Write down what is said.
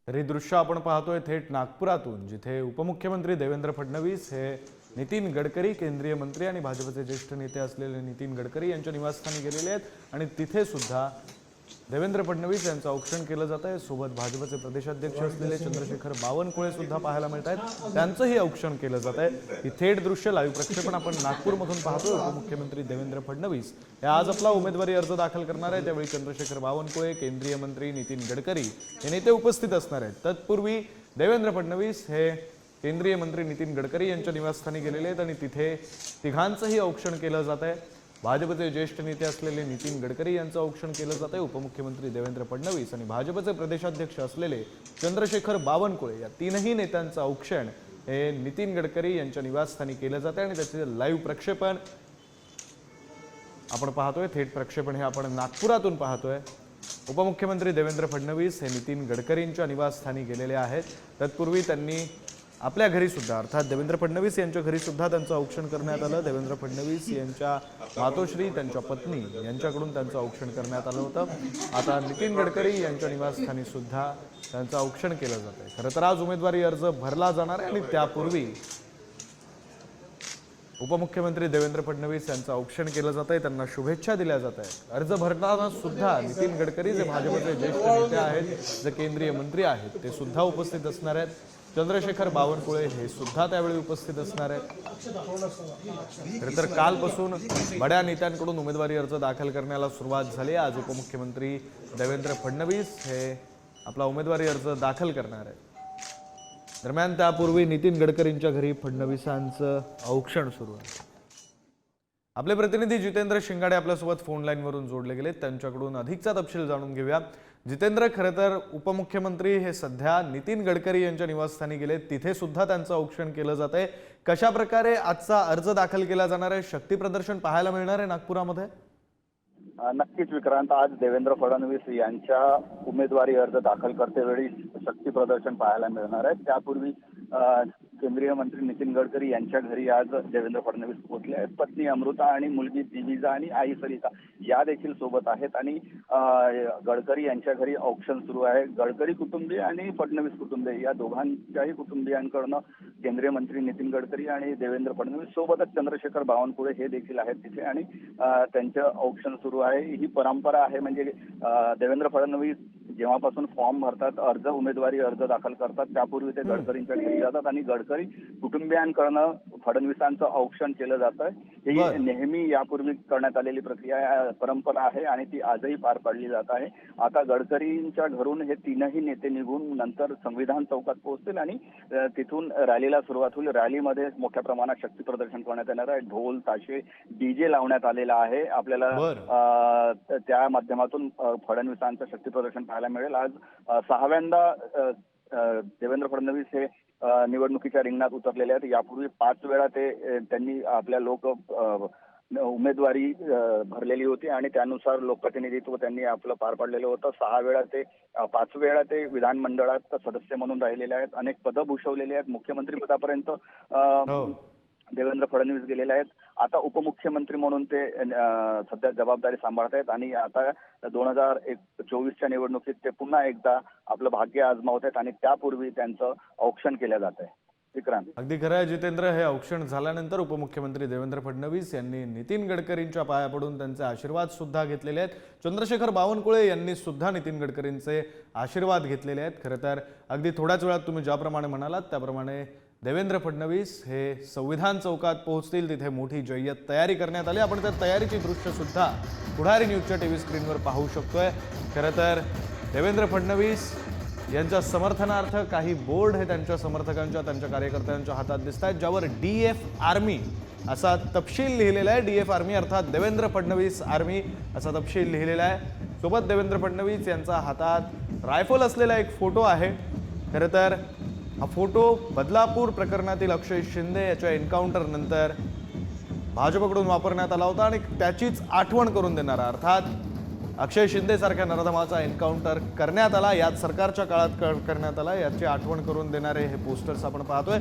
तर ही दृश्य आपण पाहतोय थेट नागपुरातून, जिथे उपमुख्यमंत्री देवेंद्र फडणवीस हे नितीन गडकरी, केंद्रीय मंत्री आणि भाजपचे ज्येष्ठ नेते असलेले नितीन गडकरी यांच्या निवासस्थानी गेलेले आहेत आणि तिथे सुद्धा देवेंद्र फडणवीस यांचं औक्षण केलं जात आहे। सोबत भाजपचे प्रदेशाध्यक्ष असलेले चंद्रशेखर बावनकुळे सुद्धा पाहायला मिळत आहेत, त्यांचंही औक्षण केलं जात आहे। ही थेट दृश्य लाईव्ह प्रक्षेपण आपण नागपूरमधून पाहतोय। उपमुख्यमंत्री देवेंद्र फडणवीस हे आज आपला उमेदवारी अर्ज दाखल करणार आहेत। त्यावेळी चंद्रशेखर बावनकुळे, केंद्रीय मंत्री नितीन गडकरी हे नेते उपस्थित असणार आहेत। तत्पूर्वी देवेंद्र फडणवीस हे केंद्रीय मंत्री नितीन गडकरी यांच्या निवासस्थानी गेलेले आहेत आणि तिथे तिघांचंही औक्षण केलं जात आहे। भाजपचे ज्येष्ठ नेते असलेले नितीन गडकरी यांचं औक्षण केलं जात आहे। उपमुख्यमंत्री देवेंद्र फडणवीस आणि भाजपचे प्रदेशाध्यक्ष असलेले चंद्रशेखर बावनकुळे या तीनही नेत्यांचं औक्षण हे नितीन गडकरी यांच्या निवासस्थानी केलं जात आहे आणि त्याचे लाईव्ह प्रक्षेपण आपण पाहतोय। थेट प्रक्षेपण हे आपण नागपुरातून पाहतोय। उपमुख्यमंत्री देवेंद्र फडणवीस हे नितीन गडकरींच्या निवासस्थानी गेलेले आहेत। तत्पूर्वी त्यांनी आपल्या घरी सुद्धा अर्थात देवेंद्र फडणवीस यांच्या घरी सुद्धा त्यांचं औक्षण करण्यात आलं। देवेंद्र फडणवीस यांच्या मातोश्री, त्यांच्या पत्नी यांच्याकडून त्यांचं औक्षण करण्यात आलं होतं। आता नितीन गडकरी यांच्या निवासस्थानी सुद्धा त्यांचं औक्षण केलं जात आहे। खरं तर आज उमेदवारी अर्ज भरला जाणार आहे आणि त्यापूर्वी उपमुख्यमंत्री देवेंद्र फडणवीस यांचं औक्षण केलं जात आहे, त्यांना शुभेच्छा दिल्या जात आहेत। अर्ज भरताना सुद्धा नितीन गडकरी जे भाजपचे ज्येष्ठ नेते आहेत, जे केंद्रीय मंत्री आहेत, ते सुद्धा उपस्थित असणार आहेत। चंद्रशेखर बावनकुळे हे सुद्धा त्यावेळी उपस्थित असणार आहेत। खरं तर कालपासून बड्या नेत्यांकडून उमेदवारी अर्ज दाखल करण्याला सुरुवात झाली। आज उपमुख्यमंत्री देवेंद्र फडणवीस हे आपला उमेदवारी अर्ज दाखल करणार आहेत। दरम्यान त्यापूर्वी नितीन गडकरींच्या घरी फडणवीसांचं औक्षण सुरू आहे। आपले प्रतिनिधी जितेंद्र शिंगाडे आपल्यासोबत फोन लाईनवरून जोडले गेले, त्यांच्याकडून अधिकचा तपशील जाणून घेऊया। जितेंद्र, खरं तर उपमुख्यमंत्री हे सध्या नितीन गडकरी यांच्या निवासस्थानी गेले, तिथे सुद्धा त्यांचं औक्षण केलं जात आहे। कशा प्रकारे आजचा अर्ज दाखल केला जाणार आहे? शक्ती प्रदर्शन पाहायला मिळणार आहे नागपुरामध्ये? नक्कीच विक्रांत, आज देवेंद्र फडणवीस यांच्या उमेदवारी अर्ज दाखल करतेवेळी शक्ती प्रदर्शन पाहायला मिळणार आहे। त्यापूर्वी केंद्रीय मंत्री नितीन गडकरी यांच्या घरी आज देवेंद्र फडणवीस पोहोचले आहेत। पत्नी अमृता आणि मुलगी दिविजा आणि आई सरिता या देखील सोबत आहेत आणि गडकरी यांच्या घरी औक्षण सुरू आहे। गडकरी कुटुंबीय आणि फडणवीस कुटुंबीय या दोघांच्याही कुटुंबियांकडनं केंद्रीय मंत्री नितीन गडकरी आणि देवेंद्र फडणवीस सोबतच चंद्रशेखर बावनकुळे हे देखील आहेत तिथे आणि त्यांचं औक्षण सुरू आहे। ही परंपरा आहे, म्हणजे देवेंद्र फडणवीस जेव्हापासून फॉर्म भरतात, उमेदवारी अर्ज दाखल करतात, त्यापूर्वी ते गडकरींच्या घरी जातात आणि गडकरी कुटुंबियांकडनं फडणवीसांचं औक्षण केलं जातं। ही नेहमी यापूर्वी करण्यात आलेली प्रक्रिया, परंपरा आहे आणि ती आजही पार पाडली जात आहे। आता गडकरींच्या घरून हे तीनही नेते निघून नंतर संविधान चौकात पोहोचतील आणि तिथून रॅलीला सुरुवात होईल। रॅलीमध्ये मोठ्या प्रमाणात शक्ती प्रदर्शन करण्यात येणार आहे। ढोल, ताशे, डीजे लावण्यात आलेला आहे। आपल्याला त्या माध्यमातून फडणवीसांचं शक्ती प्रदर्शन पाहायला मिळेल। आज 6व्यांदा देवेंद्र फडणवीस हे निवडणुकीच्या रिंगणात उतरलेले आहेत। यापूर्वी 5 वेळा त्यांनी आपल्या उमेदवारी भरलेली होती आणि त्यानुसार लोकप्रतिनिधित्व त्यांनी आपलं पार पाडलेलं होतं। 5 वेळा ते विधानमंडळात सदस्य म्हणून राहिलेले आहेत। अनेक पदं भूषवलेली आहेत। मुख्यमंत्री पदापर्यंत देवेंद्र फडणवीस गेलेले आहेत। आता उपमुख्यमंत्री म्हणून ते सध्या जबाबदारी सांभाळत आहेत आणि आता 2024च्या निवडणुकीत ते पुन्हा एकदा आपलं भाग्य आजमावत आहेत आणि त्यापूर्वी त्यांचं औक्षण केलं जात आहे। विक्रांत, अगदी खरं आहे जितेंद्र। हे औक्षण झाल्यानंतर उपमुख्यमंत्री देवेंद्र फडणवीस यांनी नितीन गडकरींच्या पाया पडून त्यांचे आशीर्वाद सुद्धा घेतलेले आहेत। चंद्रशेखर बावनकुळे यांनी सुद्धा नितीन गडकरींचे आशीर्वाद घेतलेले आहेत। खरं तर अगदी थोड्याच वेळात तुम्ही ज्याप्रमाणे म्हणालात त्याप्रमाणे देवेंद्र फडणवीस हे संविधान चौकात पोहोचतील। तिथे मोठी जय्यत तयारी करण्यात आली। आपण त्या तयारीची दृश्य सुद्धा पुढारी न्यूजच्या टीव्ही स्क्रीनवर पाहू शकतोय। खरं तर देवेंद्र फडणवीस यांच्या समर्थनार्थ काही बोर्ड हे त्यांच्या समर्थकांच्या, त्यांच्या कार्यकर्त्यांच्या हातात दिसत आहेत, ज्यावर DF आर्मी असा तपशील लिहिलेला आहे। DF आर्मी अर्थात देवेंद्र फडणवीस आर्मी असा तपशील लिहिलेला आहे। सोबत देवेंद्र फडणवीस यांचा हातात रायफल असलेला एक फोटो आहे। खरं तर हा फोटो बदलापूर प्रकरणातील अक्षय शिंदे याच्या एन्काउंटर नंतर भाजपकडून वापरण्यात आला होता आणि त्याचीच आठवण करून देणारा, अर्थात अक्षय शिंदे सारख्या नराधमाचा एन्काउंटर करण्यात आला, याच सरकारच्या काळात करण्यात आला, याची आठवण करून देणारे हे पोस्टर्स आपण पाहतोय।